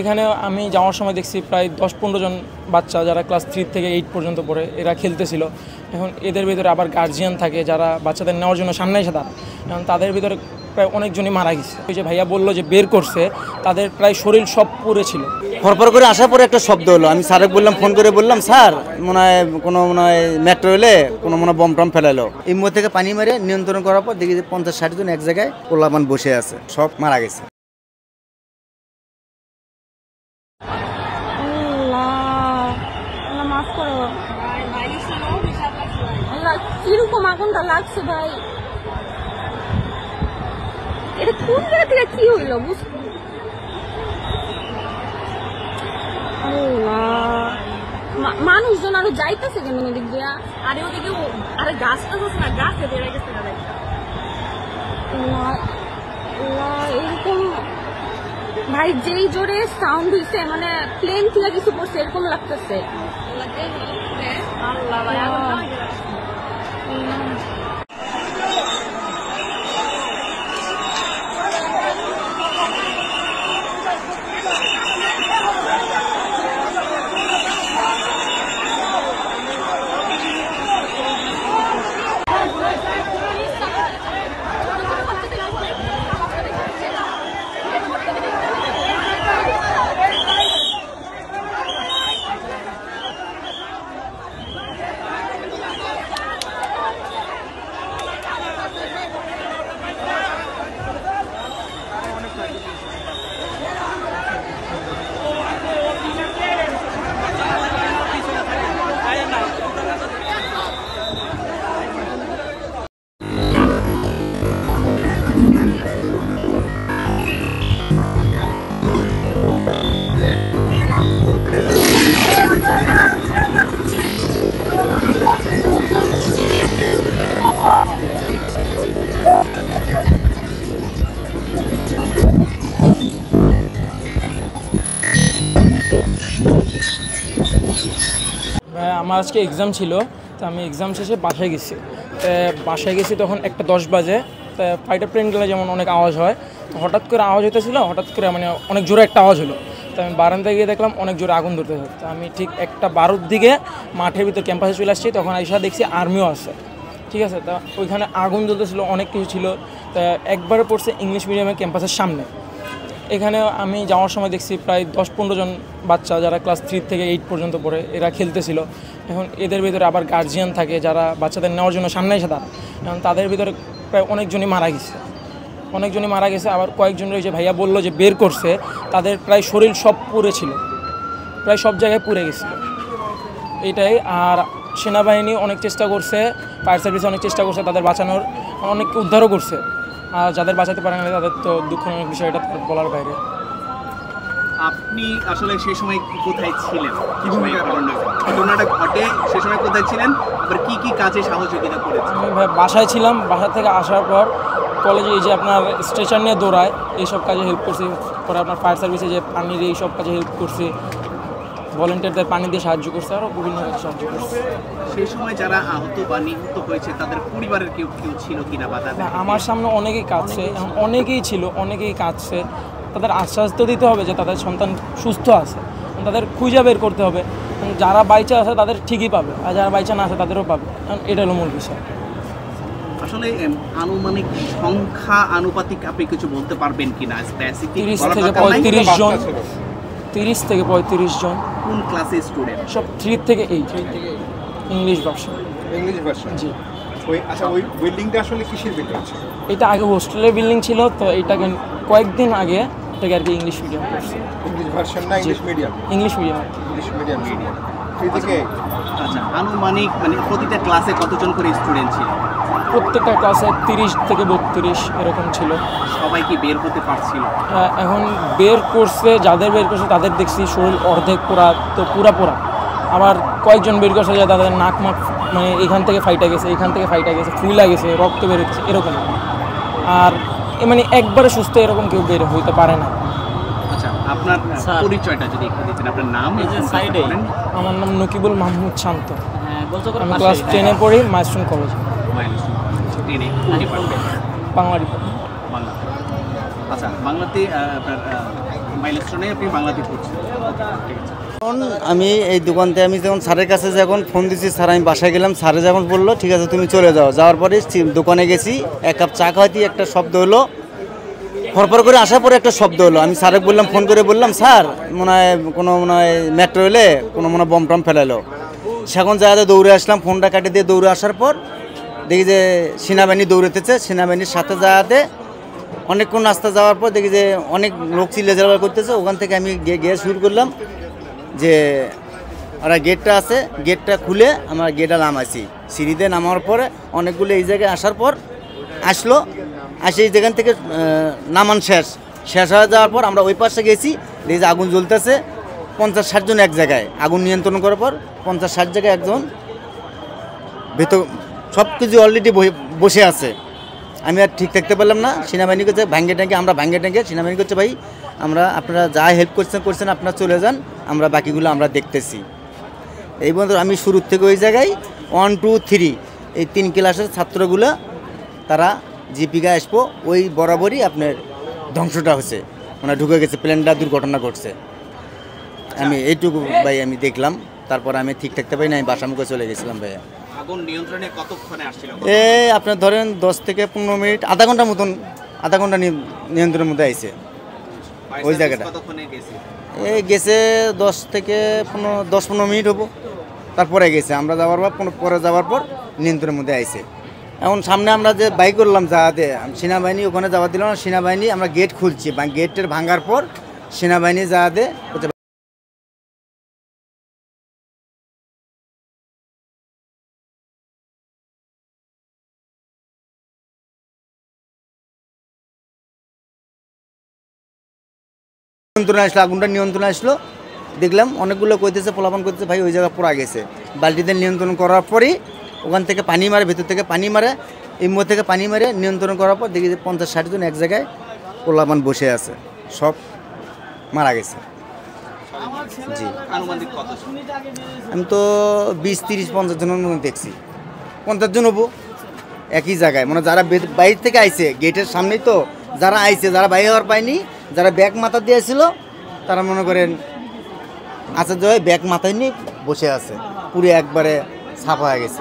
এখানে আমি যাওয়ার সময় দেখছি প্রায় 10-15 জন বাচ্চা যারা ক্লাস 3 থেকে 8 পর্যন্ত পড়ে এরা খেলতেছিল। এখন এদের ভিতরে আবার গার্জিয়ান থাকে যারা বাচ্চাদের নেওয়ার জন্য সামনে এসে দাঁড়ায়। এখন তাদের ভিতরে প্রায় অনেকজনই মারা গেছে। ওই যে ভাইয়া বললো যে বের করছে, তাদের প্রায় শরীর সব পুড়ে ছিল। ফরফর করে আসার পরে একটা শব্দ হলো। আমি স্যারকে বললাম, ফোন করে বললাম, স্যার মনে হয় মেট্রো রেলে কোনো বম টম ফেলালো। এই মুহূর্তে থেকে পানি মেরে নিয়ন্ত্রণ করার পর দেখি যে 50-60 জন এক জায়গায় পোলাপান বসে আছে, সব মারা গেছে। কিরকম আগুনটা লাগছে ভাই, এটা কোন জায়গা থেকে কি হইলো মানুষজন আরো যাইতেছে কেন ওদিক দিয়া? আরে ওদিকে আরে গাছ টাছ না, গাছে বেড়ে গেছে এরকম ভাই। যেই জোরে সাউন্ড হইছে মানে প্লেন থেকে কিছু পড়ছে এরকম লাগতেছে। আল্লাহ ভাই আমার আজকে এক্সাম ছিল, তো আমি এক্সাম শেষে বাসায় গেছি তখন 1:10 বাজে। তা ফাইটার প্লেনগুলো যেমন অনেক আওয়াজ হয়, তো হঠাৎ করে আওয়াজ হইতেছিল, হঠাৎ করে অনেক জোরে একটা আওয়াজ হলো। তো আমি বারান্দায় গিয়ে দেখলাম অনেক জোরে আগুন ধরতেছে। তো আমি ঠিক 1:12 দিকে মাঠের ভিতর ক্যাম্পাসে চলে আসছি, তখন আইসা দেখছি আর্মিও আছে, ঠিক আছে। তা ওইখানে আগুন জ্বলতেছিল, অনেক কিছু ছিল। তা একবারে পড়ছে ইংলিশ মিডিয়ামের ক্যাম্পাসের সামনে। এখানে আমি যাওয়ার সময় দেখছি প্রায় 10-15 জন বাচ্চা যারা ক্লাস 3 থেকে 8 পর্যন্ত পড়ে এরা খেলতেছিল। এখন এদের ভিতরে আবার গার্জিয়ান থাকে যারা বাচ্চাদের নেওয়ার জন্য সামনে এসে দাঁড়ায়। এখন তাদের ভিতরে প্রায় অনেকজনই মারা গেছে। আবার কয়েকজনের ওই যে ভাইয়া বললো যে বের করছে, তাদের প্রায় শরীর সব পুড়ে ছিল, প্রায় সব জায়গায় পুড়ে গেছিল এইটাই। আর সেনাবাহিনী অনেক চেষ্টা করছে, ফায়ার সার্ভিস অনেক চেষ্টা করছে তাদের বাঁচানোর, অনেক উদ্ধারও করছে। আর যাদের বাঁচাতে পারে না তাদের তো দুঃখজনক বিষয়, এটা বলার বাইরে। আপনি আসলে সেই সময় কোথায় ছিলেন, কিভাবে ঘটনাটা ঘটে, সেই সময় কোথায় ছিলেন, আবার কি কি কাজে সহযোগিতা করেছেন? আমি বাসায় ছিলাম, বাসা থেকে আসার পর কলেজে এই যে আপনার স্ট্রেচার নিয়ে দৌড়ায় এইসব কাজে হেল্প করছি। পরে আপনার ফায়ার সার্ভিসে যে পানি দিয়ে এইসব কাজে হেল্প করছি, ভলেন্টিয়ারদের পানি দিয়ে সাহায্য করছে, আরও বিভিন্ন কাজে সাহায্য করছে। সেই সময় যারা আহত বা নিহত হয়েছে তাদের পরিবারের কেউ ছিল কিনা বা তাদের? আমার সামনে অনেকেই কাঁদছে, অনেকেই কাঁদছে। তাদের আশ্বাস তো দিতে হবে যে তাদের সন্তান সুস্থ আছে, তাদের খুঁজে বের করতে হবে। যারা বাইচা আছে তাদের ঠিকই পাবে, আর যারা বাইচা না আছে তাদেরও পাবে, এটা হলো মূল বিষয়। আসলে আনুমানিক সংখ্যা আনুপাতিক আপনি কিছু বলতে পারবেন কিনা? 30 থেকে 35 জন। 30 থেকে 35 জন। কোন ক্লাসের স্টুডেন্ট? সব 3 থেকে 8 ইংলিশ ভার্সন। জি। আচ্ছা, ওই বিল্ডিংটা আসলে কিসের বিল্ডিং ছিল? এটা আগে হোস্টেলের বিল্ডিং ছিল, তো এটাকে কয়েকদিন আগে এটাকে আর কি ইংলিশ মিডিয়াম করছে। ইংলিশ ভার্সন না ইংলিশ মিডিয়াম? English medium. আচ্ছা, আনুমানিক প্রতিটা ক্লাসে কতজন করে স্টুডেন্ট ছিল? প্রত্যেকটা ক্লাসে 30 থেকে 32 এরকম ছিল। সবাই কি বের হতে পারছিল? এখন বের করছে, যাদের বের করছে তাদের দেখছি শরীর অর্ধেক পোড়া, তো পুরা পোড়া। আবার কয়েকজন বের করছে যে তাদের নাক মাক এখান থেকে ফাইটা গেছে, ফুলা গেছে, রক্ত বেরোচ্ছে এরকম। আর একবারে সুস্থ এরকম কেউ বের হইতে পারে না। আচ্ছা, আপনার পরিচয়টা যদি একটু দিতেন, আপনার নাম? আমার নাম নকিবুল মাহমুদ শান্ত। আমি ক্লাস 10-এ পড়ি, মাইলস্টোন কলেজে, বাংলা ডিপার্টমেন্ট। আচ্ছা, বাংলাতে আপনার মাইলস্টোনে আপনি বাংলাতে পড়ছেন। ঠিক আছে। তখন আমি এই দোকানতে আমি যখন স্যারের কাছে যখন ফোন দিছি, স্যার আমি বাসায় গেলাম, স্যারে যখন বললো ঠিক আছে তুমি চলে যাও, যাওয়ার পরে দোকানে গেছি, এক কাপ চা খাওয়াতে একটা শব্দ হলো, ফরফর করে আসার পরে একটা শব্দ হলো। আমি স্যারে বললাম, ফোন করে বললাম স্যার মনে হয় কোনো মেট্রো এলে কোনো বম টম ফেলালো। সেখন জায়গাতে দৌড়ে আসলাম, ফোনটা কাটে দিয়ে দৌড়ে আসার পর দেখি যে সেনাবাহিনী দৌড়েতেছে। সেনাবাহিনীর সাথে জায়গাতে অনেকক্ষণ রাস্তা যাওয়ার পর দেখি যে অনেক লোক চিল্লাচাল্লা করতেছে। ওখান থেকে আমি গিয়ে শুরু করলাম যে ওরা গেটটা আছে, গেটটা খুলে আমরা গেটটা নামাইছি। সিঁড়িতে নামার পরে অনেকগুলো এই জায়গায় আসার পর আসলো, আসে এই যেখান থেকে নামান শেষ হয়ে যাওয়ার পর আমরা ওই পাশে গেছি, দেখি যে আগুন জ্বলতেছে। 50-60 জন এক জায়গায় আগুন নিয়ন্ত্রণ করার পর 50-60 জায়গায় একজন ভেতর সব কিছু অলরেডি বসে আছে। আমি আর ঠিক থাকতে পারলাম না। সেনাবাহিনী করছে ভাঙ্গে ট্যাঙ্গে, আমরা ভাঙ্গে ট্যাঙ্গে। সেনাবাহিনী করছে ভাই আপনারা যা হেল্প করছেন আপনারা চলে যান, আমরা বাকিগুলো আমরা দেখতেছি। এই বন্ধু আমি শুরুর থেকে ওই জায়গায় 1, 2, 3 এই 3 ক্লাসের ছাত্রগুলো তারা জিপিকা আসবো ওই বরাবরই আপনার ধ্বংসটা হচ্ছে, ঢুকে গেছে, প্লেনটা দুর্ঘটনা ঘটছে। আমি এইটুকু ভাই আমি দেখলাম, তারপর আমি ঠিক থাকতে পারি না, আমি বাসামুখে চলে গেছিলাম ভাইয়া। আগুন নিয়ন্ত্রণে কতক্ষণে আসছিল? আপনার ধরেন 10 থেকে 15 মিনিট, আধা ঘন্টার মতন, আধা ঘন্টা নিয়ন্ত্রণের মধ্যে আইছে ওই জায়গাটা। কতক্ষণে গেছে? গেছে 10 থেকে 10-15 মিনিট হবো, তারপরে গেছে। আমরা যাওয়ার পরে যাওয়ার পর নিয়ন্ত্রণের মধ্যে আইছে। এখন সামনে আমরা যে বাইক করলাম যাতে সেনাবাহিনী ওখানে যাওয়া দিল না। সেনাবাহিনী আমরা গেট খুলছি, গেটের ভাঙার পর সেনাবাহিনী যাতে নিয়ন্ত্রণে আসলো, আগুনটা নিয়ন্ত্রণে আসলো। দেখলাম অনেকগুলো কইতেছে, পোলাপান করতেছে ভাই ওই জায়গা পোড়া গেছে। বালতিতে নিয়ন্ত্রণ করার পরই ওখান থেকে পানি মারে, ভেতর থেকে পানি মারে, ইমো থেকে পানি মারে নিয়ন্ত্রণ করার পর দেখি যে 50-60 জন এক জায়গায় পোলাপান বসে আছে, সব মারা গেছে। জি আনুমানিক কত? আমি তো 20, 30, 50 জনের মধ্যে দেখছি। 50 জন হবো একই জায়গায়, যারা বাইরে থেকে আইছে গেটের সামনেই তো, যারা আইছে, যারা বাইরে হওয়ার পায়নি, যারা ব্যাগ মাথা দিয়েছিল তারা মনে করেন আচ্ছা জয় ব্যাগ মাথায় নিয়ে বসে আছে, পুরো একবারে ছাপা হয়ে গেছে।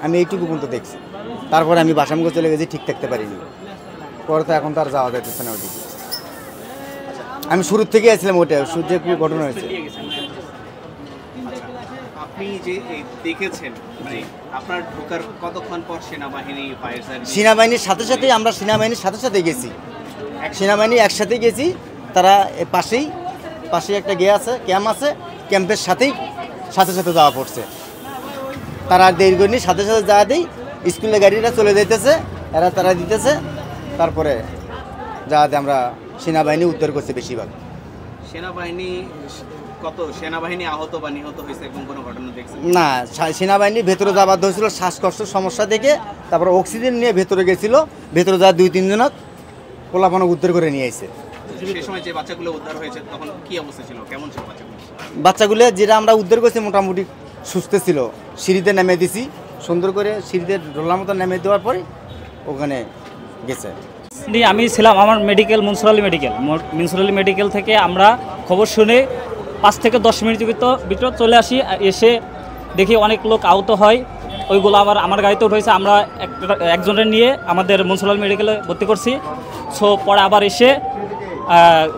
আমি এইটুকু পর্যন্ত দেখছি, তারপরে আমি বাসামুখে চলে গেছি, ঠিক থাকতে পারিনি। পরে তো এখন তো আর যাওয়া যাইতেছে না ওইদিকে। আমি শুরুর থেকে আসছিলাম ওইটা, সূর্য কি ঘটনা হয়েছে। আপনি যে দেখেছেন যে আপনার ঢোকার কতক্ষণ পর সেনাবাহিনী ফায়ার সার্ভিস? সেনাবাহিনীর সাথে সাথেই আমরা সেনাবাহিনীর সাথে সাথে গেছি, সেনাবাহিনী একসাথে গেছি। তারা পাশেই একটা আছে, ক্যাম্প আছে, ক্যাম্পের সাথে সাথে যাওয়া পড়ছে। তারা দেরি করেনি, সাথে যাওয়া দেই, স্কুলের গাড়িটা চলে যাইতেছে, তারা দিতেছে। তারপরে যাওয়াতে আমরা সেনাবাহিনী উদ্ধার করছে বেশিরভাগ। সেনাবাহিনী আহত বা নিহত হয়েছে এরকম কোনো ঘটনা দেখছেন? না, সেনাবাহিনী ভেতরে যাওয়ার ধরেছিল শ্বাসকষ্টের সমস্যা থেকে, তারপরে অক্সিজেন নিয়ে ভেতরে গেছিল। ভেতরে যাওয়া 2-3 জনক পোলাপানো উদ্ধার করে নিয়ে আসছে। সেই সময় যে বাচ্চাগুলো উদ্ধার হয়েছে তখন কি অবস্থা ছিল, কেমন ছিল বাচ্চাগুলো? যেটা আমরা উদ্ধার করছি মোটামুটি সুস্থ ছিল। সিঁড়িতে নেমে দিছি, সুন্দর করে সিঁড়িতে ঢোলার মতো নেমে দেওয়ার পরে ওখানে গেছে। আমি ছিলাম আমার মেডিকেল মুন্সিপালি মেডিকেল থেকে আমরা খবর শুনে 5 থেকে 10 মিনিট ভিতর চলে আসি। এসে দেখি অনেক লোক আহত হয়, ওইগুলো আমার গাড়িতে উঠেছে। আমরা একজনের নিয়ে আমাদের মুন্সিপাল মেডিকেলে ভর্তি করছি। সো পরে আবার এসে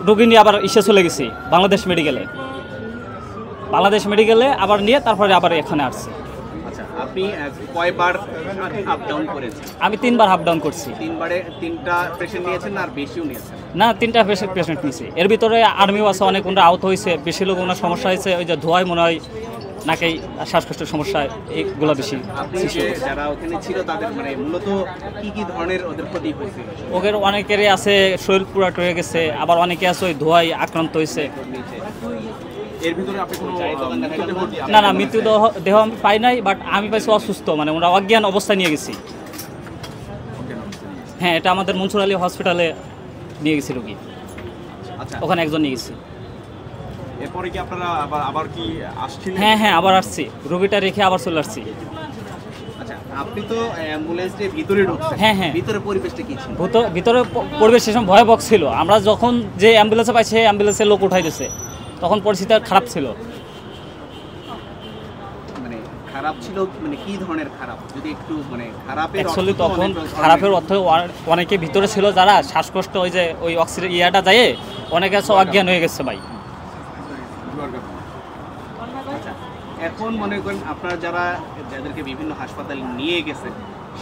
রোগী নিয়ে আবার চলে গেছি বাংলাদেশ মেডিকেলে আবার নিয়ে তারপরে আবার এখানে আসছি। আচ্ছা, আপনি কয়বার আপ ডাউন করেছেন? আমি 3 বার আপ ডাউন করছি। 3টা পেশেন্ট নিয়েছেন আর বেশিও নিয়েছেন? না, 3টা পেশেন্ট নিয়েছি। এর ভিতরে আর্মিও আছে, অনেক আহত হয়েছে, বেশি লোক ওনার সমস্যা হয়েছে, ওই যে ধোঁয়ায় মনে হয় নাকেই শ্বাসকষ্টের সমস্যা, এইগুলো বেশি। আপনি যারা ওখানে ছিল তাদের মূলত কি ধরনের ওদের ক্ষতি হয়েছে? ওদের অনেকেরই আছে শরীর পুরো টয়ে গেছে, আবার অনেকে আছে ওই ধোঁয়ায় আক্রান্ত হয়েছে। এর ভিতরে আপনি কোনো না, মৃত্যুদেহ আমি পাই নাই, বাট আমি পাইছি অসুস্থ, ওরা অজ্ঞান অবস্থায় নিয়ে গেছি। হ্যাঁ, এটা আমাদের মনসুর আলী হসপিটালে নিয়ে গেছি রোগী। আচ্ছা, ওখানে একজন নিয়ে গেছি। এরপরে কি আপনারা আবার কি আসছিলেন? হ্যাঁ, আবার আসছি, রোগীটা রেখে আবার চলে আসছি। আচ্ছা, আপনি তো অ্যাম্বুলেন্সের ভিতরে ঢুকছেন, হ্যাঁ, হ্যাঁ। ভিতরে পরিবেশটা কি ছিল? ভিতরে পরিবেশ সে সময় ভয়াবহ ছিল। আমরা যখন যে অ্যাম্বুলেন্সে পাইছে অ্যাম্বুলেন্সের লোক উঠাই দিচ্ছে, তখন পরিস্থিতি খারাপ ছিল। মানে খারাপ ছিল মানে কি ধরনের খারাপ, যদি একটু মানে খারাপের অ্যাকচুয়ালি অর্থ তো তখন অনেক ধরনের। খারাপের অর্থ অনেকে ভিতরে ছিল যারা শ্বাসকষ্ট, ওই যে ওই অক্সিজেন ইয়াটা যায় অনেকে অজ্ঞান হয়ে গেছে ভাই। আচ্ছা, এখন মনে করেন আপনারা যাদেরকে বিভিন্ন হাসপাতালে নিয়ে গেছে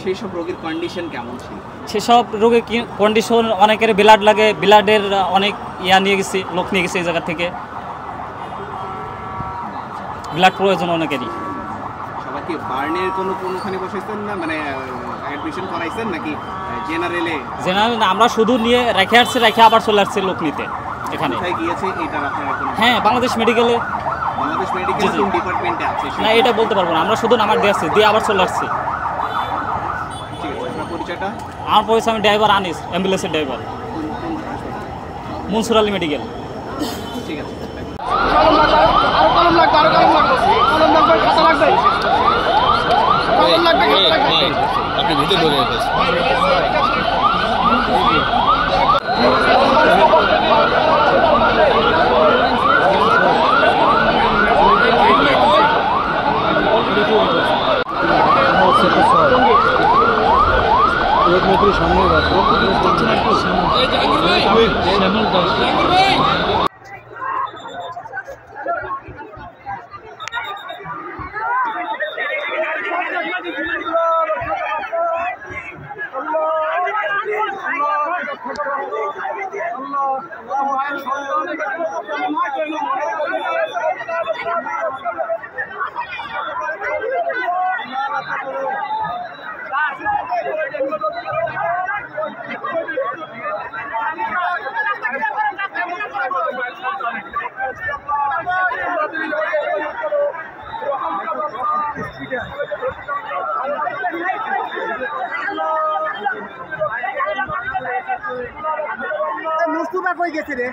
সেই সব রোগীর কন্ডিশন কেমন ছিল? সেসব রোগের কন্ডিশন, অনেকের ব্লাড লাগে, ব্লাডের অনেক নিয়ে গেছি, লোক নিয়ে গেছে এই জায়গা থেকে, ব্লাড প্রয়োজন অনেকেরই। সবাইকে বার্নের কোনোখানে বসাইছেন না, মানে অ্যাডমিশন করাইছেন নাকি জেনারেলে? জেনারেল আমরা শুধু নিয়ে রেখে আবার চলে আসছে লোক নিতে এখানে। কোথায় গিয়েছে এটার আপনারা কোনো? হ্যাঁ, বাংলাদেশ মেডিকেলে। বাংলাদেশ মেডিকেল কোন ডিপার্টমেন্টে আছে? না, এটা বলতে পারবো না, আমরা শুধু নাম্বার দিয়ে আসছি, দিয়ে আবার চলে আসছি। ঠিক আছে, আপনার পরিচয়টা? আমার পরিচয়, আমি ড্রাইভার আনিস, অ্যাম্বুলেন্সের ড্রাইভার, কোন হাসপাতাল? মনসুর আলী মেডিকেল। ঠিক আছে। আপনি ভিতরে ঢুকে গেছেন। মুস্তুফা কই গেছে রে?